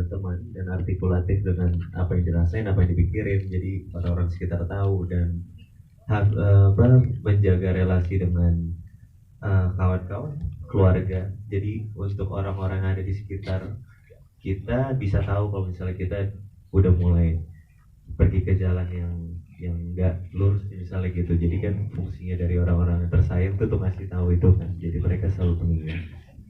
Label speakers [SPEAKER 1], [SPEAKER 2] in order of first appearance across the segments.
[SPEAKER 1] teman dan artikulatif dengan apa yang dirasain, apa yang dipikirin. Jadi orang-orang sekitar tahu dan menjaga relasi dengan kawan-kawan, keluarga. Jadi untuk orang-orang yang ada di sekitar kita bisa tahu kalau misalnya kita udah mulai pergi ke jalan yang nggak lurus misalnya gitu. Jadi kan fungsinya dari orang-orang yang tersayang itu tuh ngasih tahu itu kan. Jadi mereka selalu mengingat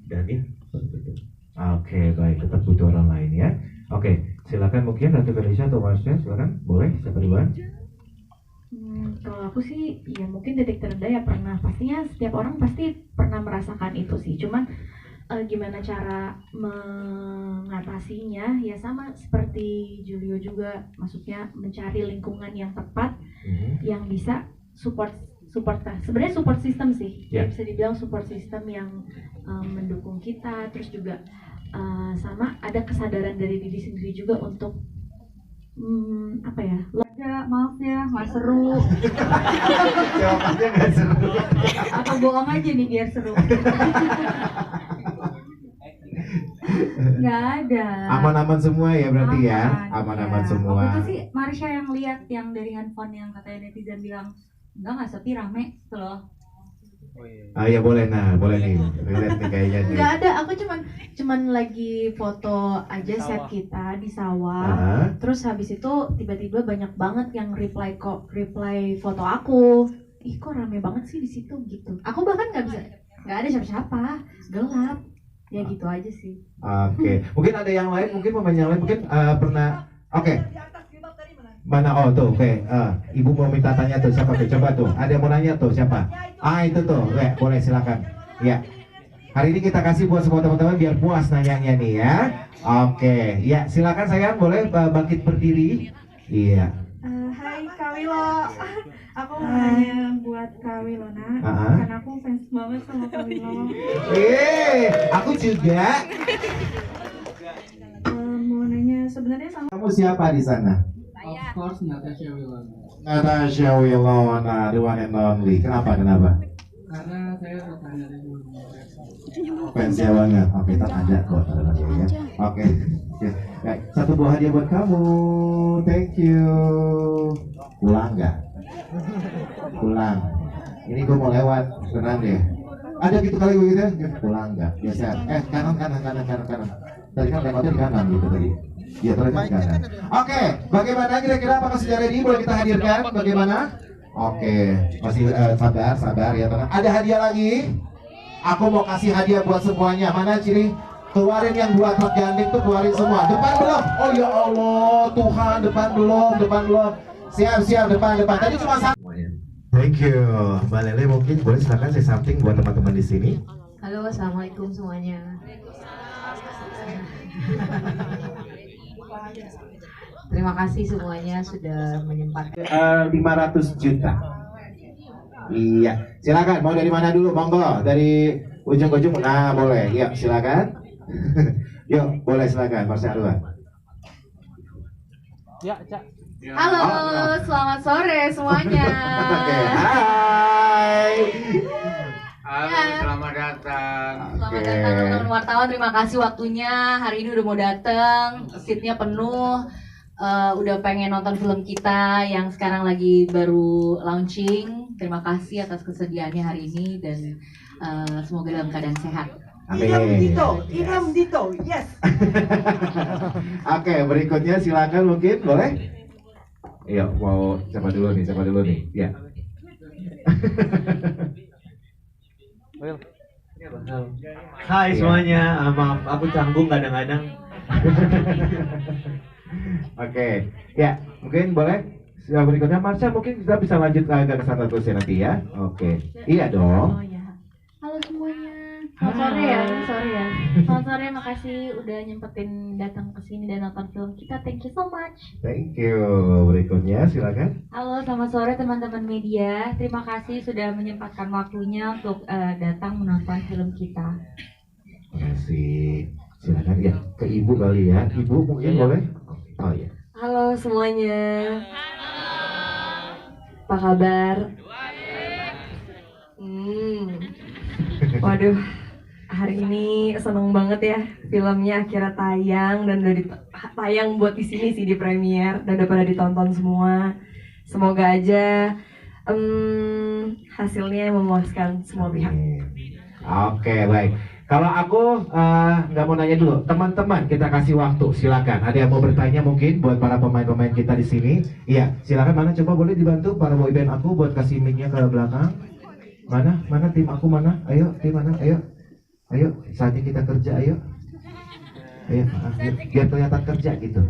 [SPEAKER 1] dan ya seperti itu.
[SPEAKER 2] Oke, baik, tetap butuh orang lain ya. Oke, silakan mungkin Ratu Ganesha atau Marsha, silakan, boleh, siapa duluan?
[SPEAKER 3] Kalau aku sih ya mungkin titik terendah ya pernah, pastinya setiap orang pasti pernah merasakan itu sih. Cuman gimana cara mengatasinya ya sama seperti Julio juga, maksudnya mencari lingkungan yang tepat yang bisa support sebenarnya support system sih. Ya bisa dibilang support system yang mendukung kita, terus juga sama ada kesadaran dari diri sendiri juga untuk apa ya, maaf ya nggak seru.
[SPEAKER 2] Jawabannya nggak seru.
[SPEAKER 3] Apa bohong aja nih biar seru. Nggak ada.
[SPEAKER 2] Aman-aman semua ya berarti ya. Aman-aman semua.
[SPEAKER 3] Waktu itu sih Marsha yang lihat yang dari handphone yang katanya netizen bilang nggak sepi, rame gitu loh.
[SPEAKER 2] Ah ya boleh, nah boleh nih, lihat nih kayaknya nih.
[SPEAKER 3] Nggak ada, aku cuman lagi foto aja set kita di sawah. Terus habis itu tiba-tiba banyak banget yang reply foto aku. Ih kok rame banget sih di situ gitu. Aku bahkan nggak ada siapa-siapa, gelap. Ya gitu aja sih.
[SPEAKER 2] Oke. Mungkin ada yang lain, mungkin pemain yang lain mungkin pernah. Oke. Mana? Oh tuh, oke. Ibu mau minta tanya tuh siapa tuh? Coba tuh. Ada yang mau nanya tuh siapa? Itu tuh. Boleh silakan. Ya. Hari ini kita kasih buat semua teman-teman biar puas nanyanya nih ya. Oke. Ya silakan sayang, boleh bangkit berdiri. Iya.
[SPEAKER 4] Hai Kak Wilo. Aku mau nanya buat Kak Wilona. Karena aku fans banget sama Kak Wilo.
[SPEAKER 2] Aku juga.
[SPEAKER 4] Mau nanya sebenarnya sama.
[SPEAKER 2] Kamu siapa di sana?
[SPEAKER 5] Of course, Natasha Wilona.
[SPEAKER 2] Natasha Wilona, the one and only. Kenapa?
[SPEAKER 5] Karena saya tertanya dari dulu.
[SPEAKER 2] Fansnya banget. Oke, tak ada kok ya. Oke. Baik, satu buah hadiah buat kamu. Thank you. Pulang nggak? Pulang. Ini gue mau lewat, tenang deh. Ada gitu kali begitu? Pulang nggak? Biasa. Kanan. Tadi kan lewatnya di kanan gitu tadi. Ya terlihat kanan. Oke, bagaimana kira-kira apakah sudah ready? Boleh kita hadirkan? Bagaimana? Oke, masih sabar ya tenang. Ada hadiah lagi? Aku mau kasih hadiah buat semuanya. Mana ciri? Keluarin yang buat truk gandeng tuh, keluarin semua. Depan belum? Oh ya Allah, Tuhan, depan belum. Siap, depan. Tadi cuma satu. Thank you, Mbak Lele. Mungkin boleh silakan say something buat teman-teman di sini.
[SPEAKER 3] Halo, assalamualaikum semuanya. Terima kasih semuanya sudah menyempatkan.
[SPEAKER 2] 500 juta. Iya, silakan. Mau dari mana dulu? Monggo, dari ujung ke ujung. Nah, boleh. Iya, silakan. Yuk, boleh silakan, Mas Arwan.
[SPEAKER 5] Ya, Cak.
[SPEAKER 3] Halo, selamat sore semuanya.
[SPEAKER 2] Oke, hai.
[SPEAKER 5] Halo, selamat datang.
[SPEAKER 3] Selamat datang teman-teman wartawan. Terima kasih waktunya. Hari ini udah mau datang, seatnya penuh. Udah pengen nonton film kita yang sekarang lagi baru launching. Terima kasih atas kesediaannya hari ini dan semoga dalam keadaan sehat.
[SPEAKER 2] Amin.
[SPEAKER 6] Inam Dito, yes.
[SPEAKER 2] Oke, berikutnya silakan mungkin boleh. Iya, mau siapa dulu nih? Ya.
[SPEAKER 1] Hai semuanya, maaf aku canggung kadang-kadang.
[SPEAKER 2] Oke, ya mungkin boleh. Berikutnya Marsha, mungkin kita bisa lanjut agak ke sana terus ya nanti ya. Oke, iya dong.
[SPEAKER 3] Oh ya. Halo semuanya. Selamat sore ya. Selamat sore, makasih udah nyempetin datang ke sini dan nonton film kita. Thank you so much.
[SPEAKER 2] Thank you. Berikutnya silakan.
[SPEAKER 3] Halo, selamat sore teman-teman media. Terima kasih sudah menyempatkan waktunya untuk datang menonton film kita.
[SPEAKER 2] Terima kasih. Silakan ya ke ibu kali ya. Ibu mungkin boleh. Oh ya.
[SPEAKER 3] Halo semuanya. Apa kabar? Waduh,
[SPEAKER 7] hari ini seneng banget ya filmnya akhirnya tayang dan udah tayang buat di sini sih di premiere dan udah pada ditonton semua. Semoga aja hasilnya memuaskan semua pihak.
[SPEAKER 2] Oke, baik. Kalau aku nggak mau nanya dulu, teman-teman kita kasih waktu, silakan. Ada yang mau bertanya mungkin buat para pemain-pemain kita di sini? Iya, silakan. Mana coba boleh dibantu para boyband aku buat kasih mic-nya ke belakang. Mana tim aku mana? Ayo, tim mana? Ayo, saatnya kita kerja, ayo. Biar kelihatan kerja gitu.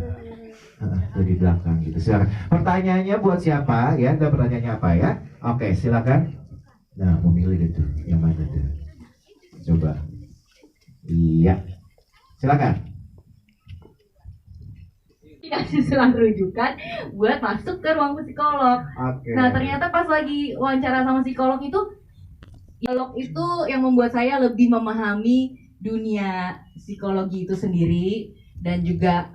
[SPEAKER 2] Tuh di belakang gitu. Silakan. Pertanyaannya buat siapa ya? Dan pertanyaannya apa ya? Oke, silakan. Nah, memilih itu yang mana tuh? Coba. Iya, silakan.
[SPEAKER 3] Dikasih surat rujukan buat masuk ke ruang psikolog.
[SPEAKER 2] Okay.
[SPEAKER 3] Nah ternyata pas lagi wawancara sama psikolog itu yang membuat saya lebih memahami dunia psikologi itu sendiri dan juga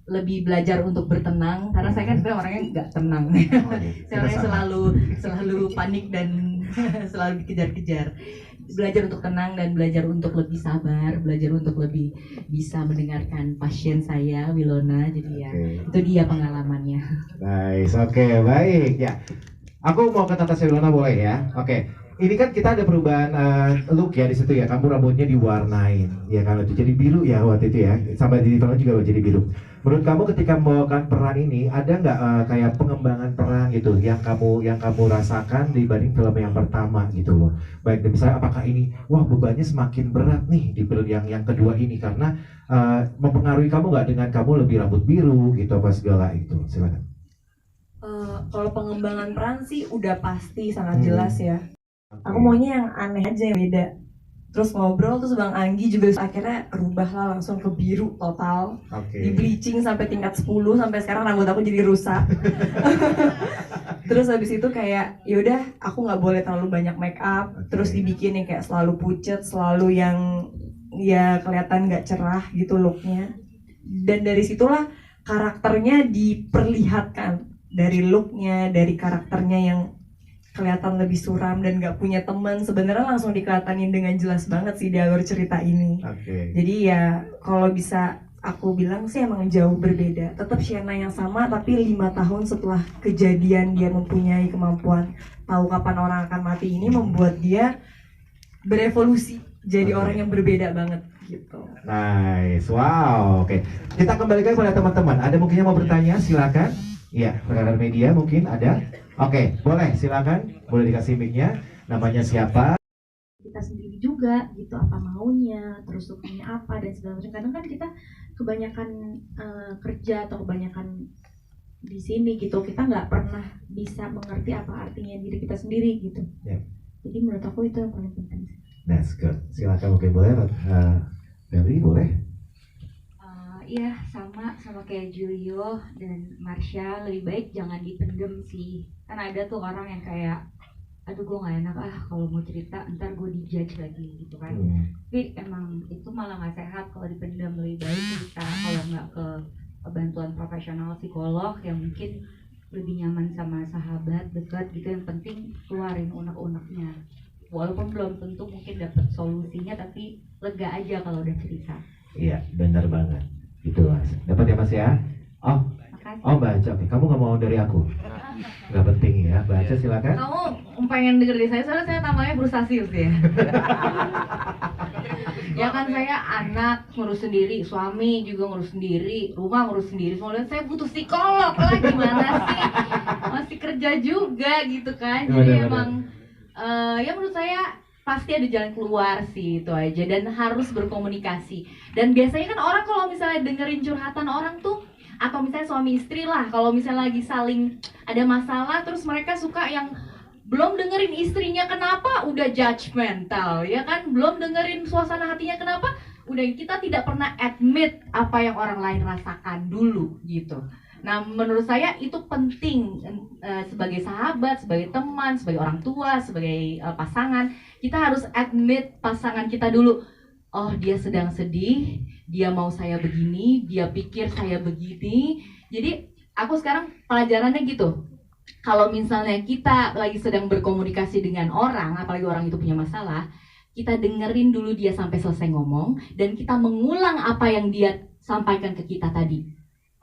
[SPEAKER 3] lebih belajar untuk bertenang karena saya kan sebenarnya orangnya nggak tenang. Saya orangnya selalu panik dan selalu dikejar-kejar. Belajar untuk tenang dan belajar untuk lebih sabar, belajar untuk lebih bisa mendengarkan pasien saya, Wilona. Jadi ya, itu dia pengalamannya.
[SPEAKER 2] Nice, oke, baik ya. Aku mau ke Natasha Wilona boleh ya? Oke. Ini kan kita ada perubahan look ya di situ ya. Kamu rambutnya diwarnain, ya kalau itu jadi biru ya waktu itu ya. Sampai di film juga jadi biru. Menurut kamu ketika membawakan peran ini ada nggak kayak pengembangan peran gitu yang kamu rasakan dibanding film yang pertama gitu loh? Baik, misalnya apakah ini wah bebannya semakin berat nih di film yang kedua ini karena mempengaruhi kamu nggak dengan kamu lebih rambut biru gitu apa segala itu? Silakan.
[SPEAKER 7] Kalau pengembangan peran sih udah pasti sangat jelas ya. Aku maunya yang aneh aja yang beda. Terus ngobrol terus Bang Anggi juga akhirnya rubah lah langsung ke biru total. Di bleaching sampai tingkat 10 sampai sekarang rambut aku jadi rusak. Terus habis itu kayak yaudah aku nggak boleh terlalu banyak make up. Terus dibikin yang kayak selalu pucet, selalu yang ya kelihatan nggak cerah gitu looknya. Dan dari situlah karakternya diperlihatkan dari looknya, dari karakternya yang kelihatan lebih suram dan gak punya teman. Sebenarnya langsung dikelihatanin dengan jelas banget sih di alur cerita ini. Jadi ya kalau bisa aku bilang sih emang jauh berbeda. Tetap Shena yang sama tapi 5 tahun setelah kejadian dia mempunyai kemampuan tahu kapan orang akan mati ini membuat dia berevolusi jadi orang yang berbeda banget gitu.
[SPEAKER 2] Nice, wow, oke. Kita kembalikan kepada teman-teman. Ada mungkin yang mau bertanya, silakan. Iya, rekan media mungkin ada. Oke, boleh, silakan. Boleh dikasih mic-nya. Namanya siapa?
[SPEAKER 3] Kita sendiri juga gitu, apa maunya, terus sukanya apa dan segala macam. Kadang kan kita kebanyakan kerja atau kebanyakan di sini gitu, kita nggak pernah bisa mengerti apa artinya diri kita sendiri gitu. Jadi menurut aku itu yang paling penting.
[SPEAKER 2] That's good. Silakan mungkin boleh. Febri boleh.
[SPEAKER 8] Iya sama kayak Julio dan Marsha, lebih baik jangan dipendem sih. Kan ada tuh orang yang kayak aduh gue gak enak kalau mau cerita ntar gue dijudge lagi gitu kan. Tapi emang itu malah gak sehat kalau dipendam. Lebih baik cerita kalau nggak ke bantuan profesional psikolog yang mungkin lebih nyaman sama sahabat dekat gitu. Yang penting keluarin unek-uneknya, walaupun belum tentu mungkin dapat solusinya, tapi lega aja kalau udah cerita.
[SPEAKER 2] Iya, benar banget. Gitu Mas. Dapat ya Mas ya? Oh baca. Kamu nggak mau dari aku? Nggak penting ya. Baca silakan.
[SPEAKER 3] Kamu pengen denger dari saya, soalnya saya tambahnya frustasius ya. Ya kan saya anak ngurus sendiri, suami juga ngurus sendiri, rumah ngurus sendiri. Soalnya saya butuh psikolog lah, gimana sih? Masih kerja juga gitu kan. Jadi emang ya menurut saya pasti ada jalan keluar sih, itu aja. Dan harus berkomunikasi. Dan biasanya kan orang kalau misalnya dengerin curhatan orang tuh, atau misalnya suami istri lah, kalau misalnya lagi saling ada masalah, terus mereka suka yang belum dengerin istrinya kenapa udah judgmental, ya kan? Belum dengerin suasana hatinya kenapa, udah kita tidak pernah admit apa yang orang lain rasakan dulu gitu. Nah menurut saya itu penting sebagai sahabat, sebagai teman, sebagai orang tua, sebagai pasangan, kita harus admit pasangan kita dulu. Oh dia sedang sedih, dia mau saya begini, dia pikir saya begini. Jadi aku sekarang pelajarannya gitu. Kalau misalnya kita lagi sedang berkomunikasi dengan orang, apalagi orang itu punya masalah,
[SPEAKER 9] kita dengerin dulu dia sampai selesai ngomong, dan kita mengulang apa yang dia sampaikan ke kita tadi.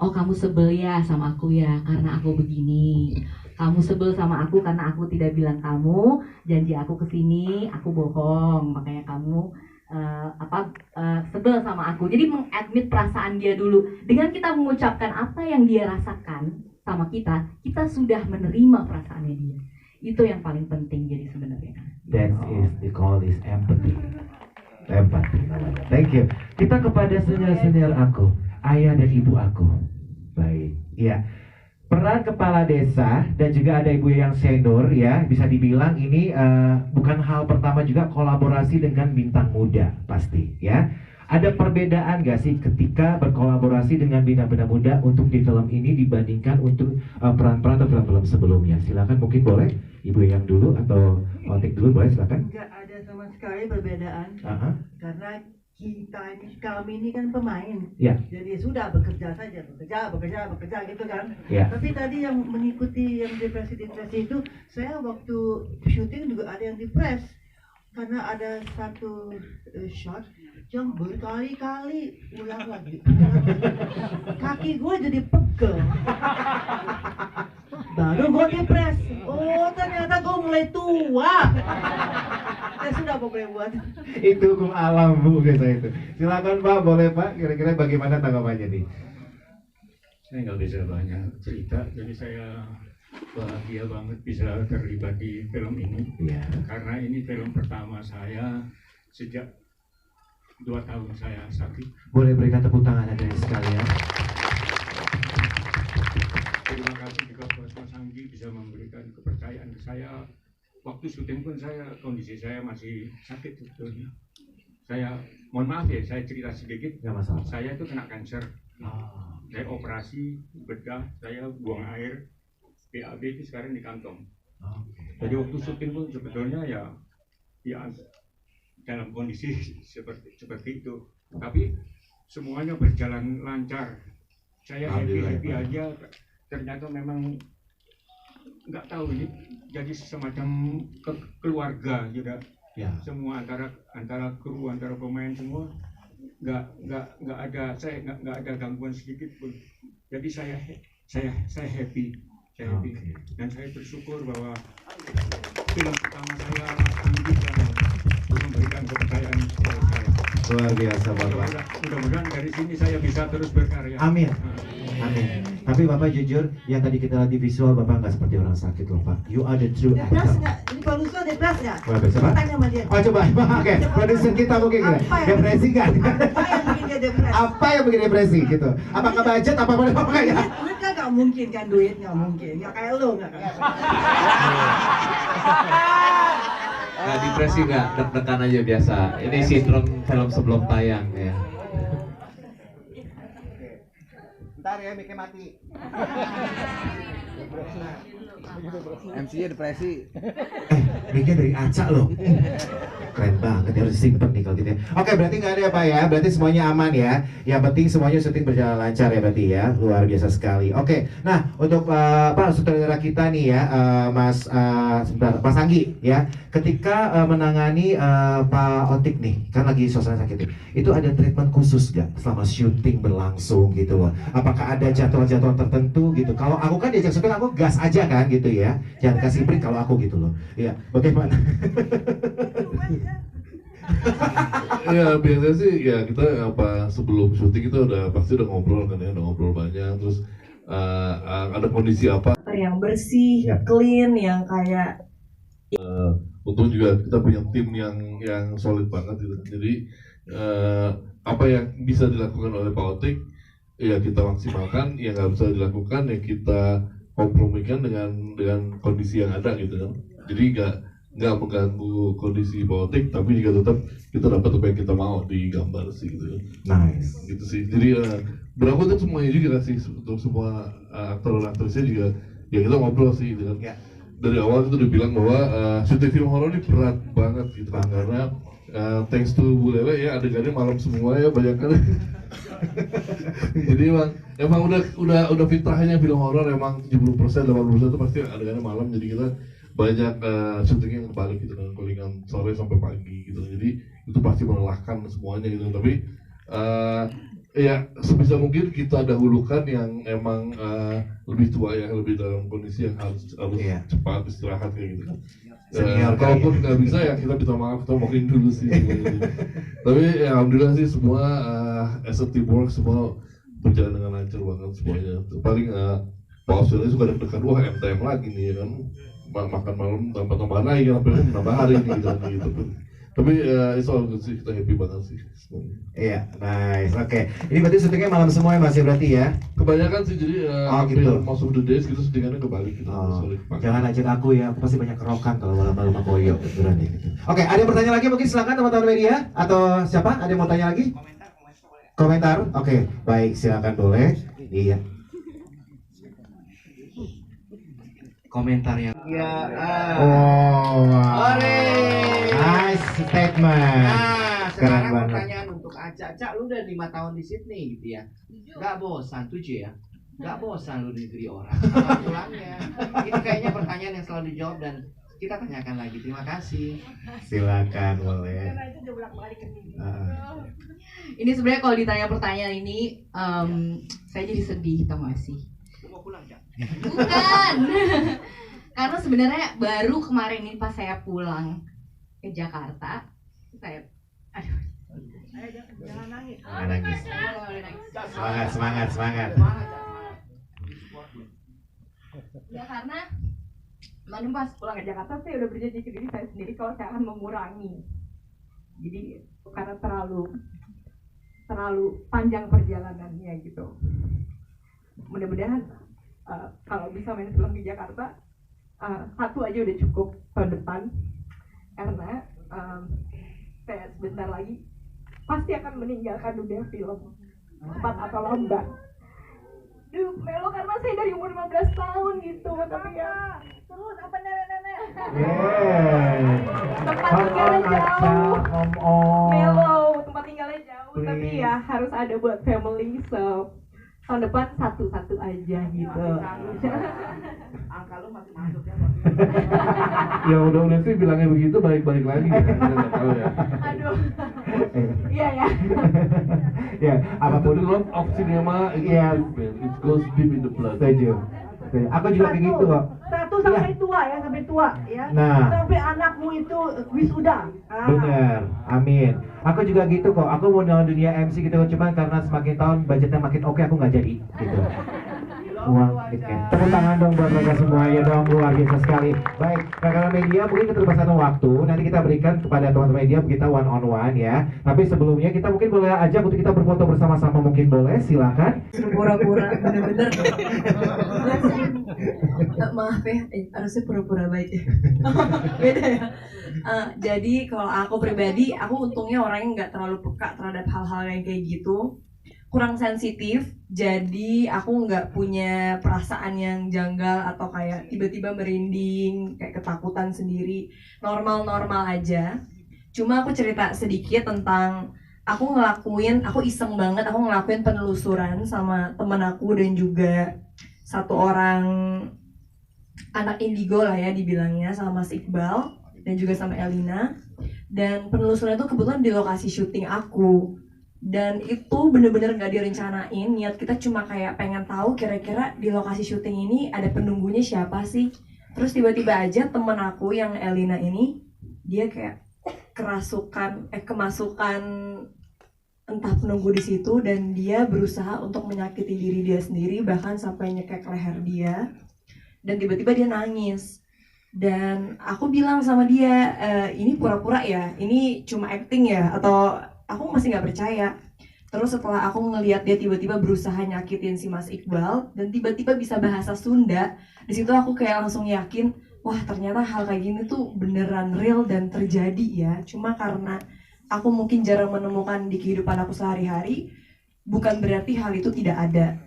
[SPEAKER 9] Oh, kamu sebel ya sama aku ya karena aku begini. Kamu sebel sama aku karena aku tidak bilang kamu, janji aku kesini, aku bohong, makanya kamu sebel sama aku. Jadi mengadmit perasaan dia dulu. Dengan kita mengucapkan apa yang dia rasakan sama kita sudah menerima perasaannya dia. Itu yang paling penting jadi sebenarnya.
[SPEAKER 10] That is the call is empathy. Empathy. Thank you. Kita kepada senior-senior aku, ayah dan ibu aku. Baik. Iya. Peran kepala desa dan juga ada ibu yang senior ya, bisa dibilang ini bukan hal pertama juga kolaborasi dengan bintang muda pasti ya. Ada perbedaan gak sih ketika berkolaborasi dengan bintang-bintang muda untuk di film ini dibandingkan untuk peran-peran atau film-film sebelumnya? Silakan, mungkin boleh ibu yang dulu atau Otik dulu, boleh silakan.
[SPEAKER 6] Enggak ada sama sekali perbedaan karena kami ini kan pemain, jadi sudah bekerja saja, bekerja gitu kan. Tapi tadi yang mengikuti yang depresi itu, saya waktu syuting juga ada yang depres karena ada satu shot yang berkali-kali ulang lagi. Kaki gue jadi pegel. Baru gue depres. Oh, ternyata gue mulai tua. Ya sudah, pokoknya buat.
[SPEAKER 10] Itu hukum alam Bu, biasa itu. Silakan Pak, boleh Pak. Kira-kira bagaimana tanggapannya nih?
[SPEAKER 11] Saya nggak bisa banyak cerita, jadi saya bahagia banget bisa terlibat di film ini. Karena ini film pertama saya sejak 2 tahun saya sakit.
[SPEAKER 10] Boleh berikan tepuk tangan dari sekalian.
[SPEAKER 11] Terima kasih juga buat Mas Anggi bisa memberikan kepercayaan ke saya. Waktu syuting pun kondisi saya masih sakit sebetulnya. Saya mohon maaf ya, saya cerita sedikit.
[SPEAKER 10] Nggak masalah.
[SPEAKER 11] Saya itu kena kanker. Saya operasi bedah, saya buang air. BAB itu sekarang di kantong. Jadi waktu syuting pun sebetulnya ya dalam kondisi seperti itu. Tapi semuanya berjalan lancar. Saya happy aja. Ternyata memang nggak tahu ini jadi semacam keluarga juga. Semua antara kru, antara pemain semua nggak ada, saya nggak ada gangguan sedikit pun. Jadi saya happy. Dan saya bersyukur bahwa film pertama saya Mas Anggi memberikan kepercayaan kepada saya.
[SPEAKER 10] Luar biasa Bapak.
[SPEAKER 11] Mudah-mudahan dari sini saya bisa terus berkarya.
[SPEAKER 10] Amin. Amin. Tapi Bapak jujur, yang tadi kita lihat di visual Bapak nggak seperti orang sakit loh Pak. You are the true actor.
[SPEAKER 6] Depres nggak? Ini produser depres nggak?
[SPEAKER 10] Wah, bisa Pak?
[SPEAKER 6] Tanya sama dia.
[SPEAKER 10] Oh coba, oke. Produser kita mungkin depresi kan?
[SPEAKER 6] Apa yang bikin dia depres?
[SPEAKER 10] Apa yang bikin depresi gitu? Apakah budget? Apa ya?
[SPEAKER 6] Duit kan nggak mungkin kan, duit nggak mungkin. Nggak kayak lo, nggak kayak.
[SPEAKER 1] Nggak depresi, nggak deg-degan aja biasa. Ini sindrom film sebelum tayang ya.
[SPEAKER 2] Ntar ya, mic-nya mati.
[SPEAKER 12] MC-nya depresi.
[SPEAKER 10] Mic-nya dari Aca loh. Keren banget, harus simpen nih kalau gitu ya. Oke, berarti nggak ada ya Pak ya, berarti semuanya aman ya. Yang penting semuanya syuting berjalan lancar ya berarti ya, luar biasa sekali. Oke, nah untuk Pak saudara kita nih ya, sebentar, Mas Anggi ya, ketika menangani Pak Otik nih, kan lagi suasana sakit nih, itu ada treatment khusus nggak selama syuting berlangsung gitu loh? Apakah ada jadwal-jadwal tertentu gitu? Kalau aku kan diajak syuting aku gas aja kan gitu ya, jangan kasih break kalau aku gitu loh. Iya, bagaimana?
[SPEAKER 13] Ya biasanya sih ya kita sebelum syuting itu pasti udah ngobrol kan ya, udah ngobrol banyak, terus ada kondisi apa
[SPEAKER 7] yang bersih, clean, yang kayak
[SPEAKER 13] untung juga kita punya tim yang solid banget gitu. Jadi apa yang bisa dilakukan oleh Pak Otik ya kita maksimalkan, yang nggak bisa dilakukan ya kita kompromikan dengan kondisi yang ada gitu kan. Jadi nggak mengganggu kondisi politik, tapi juga tetap kita dapat apa yang kita mau di gambar sih gitu.
[SPEAKER 10] Nice.
[SPEAKER 13] Gitu sih. Jadi berlaku untuk semuanya juga sih, untuk semua aktor dan aktrisnya juga ya kita ngobrol sih gitu kan. Dari awal itu udah bilang bahwa syuting film horor ini berat banget gitu kan, karena thanks to Bu Lele ya adegannya malam semua ya banyak kan. Jadi emang udah fitrahnya film horor, emang 70% 80% itu pasti adegannya malam, jadi kita banyak syuting yang kebalik gitu kan, callingan sore sampai pagi gitu. Jadi itu pasti melelahkan semuanya gitu. Tapi ya sebisa mungkin kita dahulukan yang emang lebih tua ya, lebih dalam kondisi yang harus cepat istirahat kayak gitu kan. Kalaupun nggak bisa ya kita minta maaf, kita mungkin dulu sih. Tapi ya, alhamdulillah sih semua as a teamwork semua berjalan dengan lancar banget semuanya. Paling Pak Australia suka deg-degan, wah MTM lagi nih ya kan, makan malam tambah lagi kan, sampai nambah hari nih gitu. Tapi it's all good sih, kita happy banget sih semuanya.
[SPEAKER 10] Iya, nice, oke. Ini berarti syutingnya malam semua ya Mas ya berarti ya?
[SPEAKER 13] Kebanyakan sih, jadi hampir
[SPEAKER 10] gitu.
[SPEAKER 13] most of the days gitu syutingannya kebalik gitu.
[SPEAKER 10] Jangan ajak aku ya, aku pasti banyak kerokan kalau malam-malam sama Koyo beneran gitu. Oke, ada yang bertanya lagi mungkin silakan teman-teman media atau siapa? Ada yang mau tanya lagi? Komentar? Oke, baik silakan boleh. Iya.
[SPEAKER 12] Komentar yang
[SPEAKER 10] Nice statement.
[SPEAKER 12] Nah,
[SPEAKER 10] Keren
[SPEAKER 12] sekarang
[SPEAKER 10] banget.
[SPEAKER 12] pertanyaan untuk Aca, lu udah 5 tahun di Sydney gitu ya, nggak bosan? 7 ya? Nggak bosan lu di negeri orang? Kapan pulangnya? Ini kayaknya pertanyaan yang selalu dijawab dan kita tanyakan lagi. Terima kasih.
[SPEAKER 10] Silakan boleh.
[SPEAKER 9] Ini sebenarnya kalau ditanya pertanyaan ini, saya jadi sedih, tau gak sih?
[SPEAKER 12] Mau pulang, Cak?
[SPEAKER 9] Bukan. Karena sebenarnya baru kemarin ini pas saya pulang ke Jakarta, saya
[SPEAKER 10] Jangan nangis. Semangat.
[SPEAKER 9] Ya karena kemarin pas pulang ke Jakarta saya udah berjanji ke diri saya sendiri kalau saya akan mengurangi. Jadi karena terlalu panjang perjalanannya gitu. Mudah-mudahan kalau bisa main film di Jakarta, satu aja udah cukup tahun depan, karena saya sebentar lagi pasti akan meninggalkan dunia film, cepat atau lambat. Melo karena saya dari umur 15 tahun gitu, tapi ya terus apa nenek-nenek tempat tinggalnya jauh, Melo tempat tinggalnya jauh, tapi ya harus ada buat family, so tahun depan satu aja gitu.
[SPEAKER 12] Angka lu masih masuk ya?
[SPEAKER 13] Ya udah sih bilangnya begitu, balik lagi ya. Kita nggak tahu ya.
[SPEAKER 9] Aduh. Iya ya.
[SPEAKER 10] Ya, apapun
[SPEAKER 13] The love of cinema itu it goes deep in the blood.
[SPEAKER 10] Setuju. Aku juga begitu kok.
[SPEAKER 6] Satu sampai tua ya, sampai tua ya.
[SPEAKER 10] Nah.
[SPEAKER 6] Sampai anakmu itu wisuda.
[SPEAKER 10] Bener, amin. Aku juga gitu kok. Aku mau dalam dunia MC gitu, cuman karena semakin tahun budgetnya makin oke, aku nggak jadi gitu. Uang tiket. Tepuk tangan dong buat mereka semua ya dong, luar biasa sekali. Baik, rekan media mungkin keterbatasan waktu, nanti kita berikan kepada teman-teman media kita one on one ya. Tapi sebelumnya kita mungkin boleh ajak untuk kita berfoto bersama-sama, mungkin boleh, silakan.
[SPEAKER 7] Pura-pura bener-bener. Maaf ya, harusnya pura-pura baik ya. Beda ya. Jadi kalau aku pribadi, aku untungnya orangnya nggak terlalu peka terhadap hal-hal yang kayak gitu, kurang sensitif, jadi aku nggak punya perasaan yang janggal atau kayak tiba-tiba merinding, kayak ketakutan sendiri, normal-normal aja. Cuma aku cerita sedikit tentang aku iseng banget, aku ngelakuin penelusuran sama temen aku dan juga satu orang anak indigo lah ya dibilangnya, sama Mas Iqbal dan juga sama Elina. Dan penelusuran itu kebetulan di lokasi syuting aku, dan itu bener-bener gak direncanain. Niat kita cuma kayak pengen tahu kira-kira di lokasi syuting ini ada penunggunya siapa sih. Terus tiba-tiba aja temen aku yang Elina ini, dia kayak kemasukan entah penunggu di situ, dan dia berusaha untuk menyakiti diri dia sendiri, bahkan sampai nyekek leher dia. Dan tiba-tiba dia nangis. Dan aku bilang sama dia, ini pura-pura ya, ini cuma acting ya, atau aku masih nggak percaya. Terus setelah aku ngelihat dia tiba-tiba berusaha nyakitin si Mas Iqbal dan tiba-tiba bisa bahasa Sunda, di situ aku kayak langsung yakin, wah ternyata hal kayak gini tuh beneran real dan terjadi ya. Cuma karena aku mungkin jarang menemukan di kehidupan aku sehari-hari, bukan berarti hal itu tidak ada.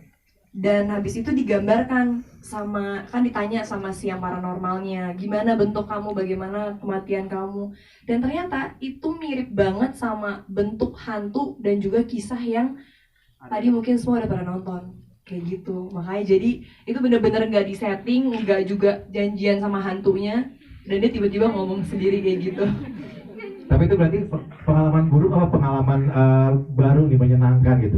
[SPEAKER 7] Dan habis itu digambarkan sama, kan ditanya sama si yang paranormalnya, gimana bentuk kamu, bagaimana kematian kamu. Dan ternyata itu mirip banget sama bentuk hantu dan juga kisah yang tadi mungkin semua udah pernah nonton. Kayak gitu. Makanya jadi itu bener-bener gak disetting, gak juga janjian sama hantunya.
[SPEAKER 9] dan dia tiba-tiba ngomong sendiri kayak gitu.
[SPEAKER 10] Tapi itu berarti pengalaman buruk apa pengalaman baru nih, menyenangkan gitu?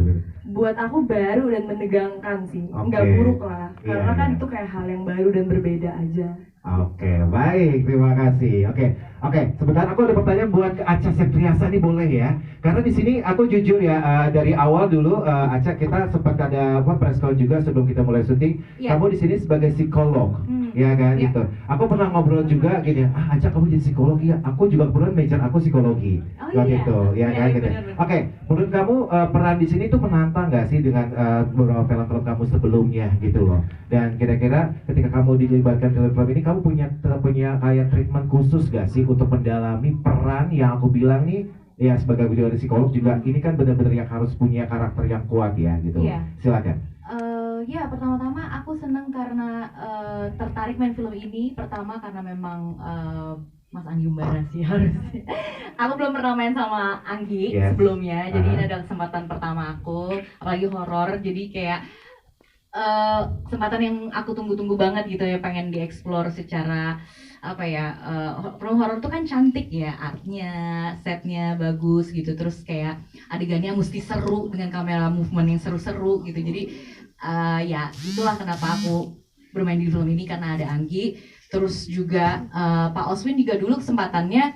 [SPEAKER 7] Buat aku baru dan menegangkan sih, nggak buruk lah, karena kan itu kayak hal yang baru dan berbeda aja.
[SPEAKER 10] Oke, baik, terima kasih. Oke, sebentar aku ada pertanyaan buat Acha Septriasa nih, boleh ya? Karena di sini aku jujur ya, dari awal dulu Acha kita sempat ada press call juga sebelum kita mulai syuting. Kamu di sini sebagai psikolog, ya kan gitu. Aku pernah ngobrol juga gini, Acha kamu jadi psikolog ya? Aku juga kebetulan major aku psikologi, gitu, ya kan gitu. Oke, menurut kamu peran di sini tuh menantang nggak sih dengan beberapa film-film kamu sebelumnya gitu loh? Dan kira-kira ketika kamu dilibatkan dalam film ini, kamu punya kayak treatment khusus gak sih untuk mendalami peran yang aku bilang nih ya sebagai juga psikolog juga ini kan benar-benar yang harus punya karakter yang kuat ya gitu. Silakan.
[SPEAKER 9] Ya pertama-tama aku seneng karena tertarik main film ini. Pertama karena memang Mas Anggi Umbara sih harusnya. Aku belum pernah main sama Anggi sebelumnya, jadi ini adalah kesempatan pertama aku, apalagi horor, jadi kayak kesempatan yang aku tunggu-tunggu banget gitu ya, pengen dieksplor secara apa ya, film horor tuh kan cantik ya, artnya, setnya bagus gitu, terus kayak adegannya mesti seru dengan kamera movement yang seru-seru gitu, jadi ya itulah kenapa aku bermain di film ini, karena ada Anggi, terus juga Pak Oswin juga dulu kesempatannya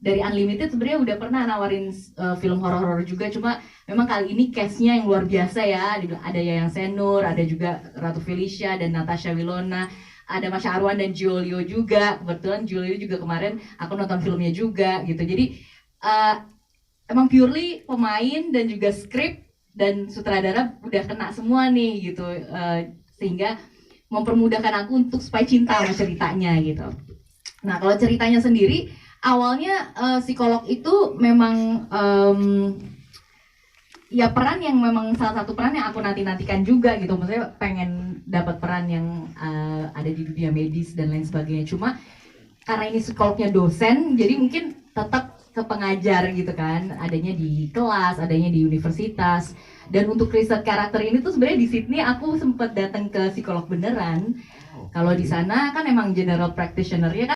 [SPEAKER 9] dari Unlimited sebenarnya udah pernah nawarin film horor-horor juga, cuma memang kali ini cast-nya yang luar biasa ya, ada Yayan Senur, ada juga Ratu Felicia dan Natasha Wilona, ada Masya Arwan dan Giulio juga, kebetulan Giulio juga kemarin aku nonton filmnya juga gitu, jadi emang purely pemain dan juga skrip dan sutradara udah kena semua nih gitu, sehingga mempermudahkan aku untuk supaya cinta sama ceritanya gitu. Nah kalau ceritanya sendiri, awalnya psikolog itu memang ya peran yang memang salah satu peran yang aku nantikan juga gitu, maksudnya pengen dapat peran yang ada di dunia medis dan lain sebagainya, cuma karena ini psikolognya dosen, jadi mungkin tetap ke pengajar gitu kan, adanya di kelas, adanya di universitas. Dan untuk riset karakter ini tuh sebenarnya di Sydney aku sempat datang ke psikolog beneran. Kalau di sana kan emang general practitioner-nya kan